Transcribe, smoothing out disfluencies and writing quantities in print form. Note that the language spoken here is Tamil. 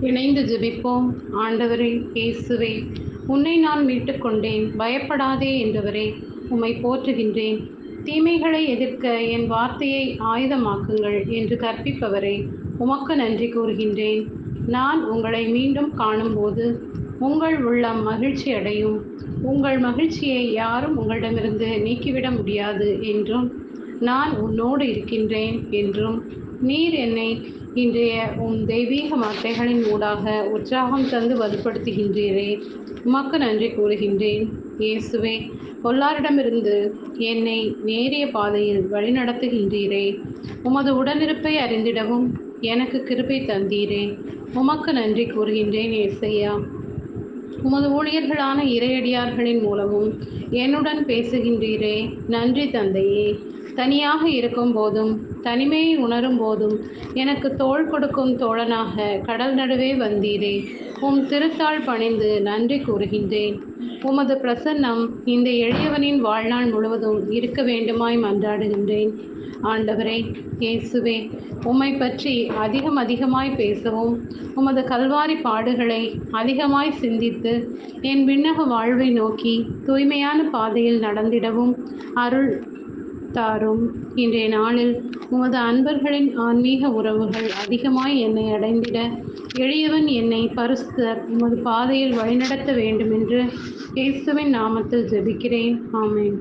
இணைந்து ஜெபிப்போம். ஆண்டவரே இயேசுவே, உன்னை நான் மீட்டுக் கொண்டேன், பயப்படாதே என்றவரே, உம்மை போற்றுகின்றேன். தீமைகளை எதிர்க்க என் வார்த்தையை ஆயுதமாக்குங்கள் என்று கற்பிப்பவரே, உமக்கு நன்றி கூறுகின்றேன். நான் உங்களை மீண்டும் காணும்போது உங்கள் உள்ளம் மகிழ்ச்சி அடையும். உங்கள் மகிழ்ச்சியை யாரும் உங்களிடமிருந்து நீக்கிவிட முடியாது என்றும், நான் உன்னோடு இருக்கின்றேன் என்றும், நீர் என்னை இன்றைய உம் தெய்வீக வார்த்தைகளின் ஊடாக உற்சாகம் தந்து வலுப்படுத்துகின்றீரே, உமக்கு நன்றி கூறுகின்றேன். இயேசுவே, பொல்லாரிடமிருந்து என்னை நேரிய பாதையில் வழிநடத்துகின்றீரே, உமது உடனிருப்பை அறிந்திடவும் எனக்கு கிருபை தந்தீரே, உமக்கு நன்றி கூறுகின்றேன். ஏசையா, உமது ஊழியர்களான இறையடியார்களின் மூலமும் என்னுடன் பேசுகின்றீரே, நன்றி தந்தையே. தனியாக இருக்கும் போதும் தனிமையை உணரும் போதும் எனக்கு தோள் கொடுக்கும் தோழனாக கடல் நடுவே வந்தீரே, உம் திருத்தாள் பணிந்து நன்றி கூறுகின்றேன். உமது பிரசன்னம் இந்த எளியவனின் வாழ்நாள் முழுவதும் இருக்க வேண்டுமாய் மன்றாடுகின்றேன். ஆண்டவரே இயேசுவே, உம்மை பற்றி அதிகமாய் பேசவும், உமது கல்வாரி பாடுகளை அதிகமாய் சிந்தித்து என் விண்ணக வாழ்வை நோக்கி தூய்மையான பாதையில் நடந்திடவும் அருள் தாரும். இன்றைய நாளில் உமது அன்பர்களின் ஆன்மீக உறவுகள் அதிகமாய் என்னை அடைந்திட, எளியவன் என்னை பரிசுத்தர் உமது பாதையில் வழிநடத்த வேண்டுமென்று இயேசுவின் நாமத்தில் ஜெபிக்கிறேன். ஆமென்.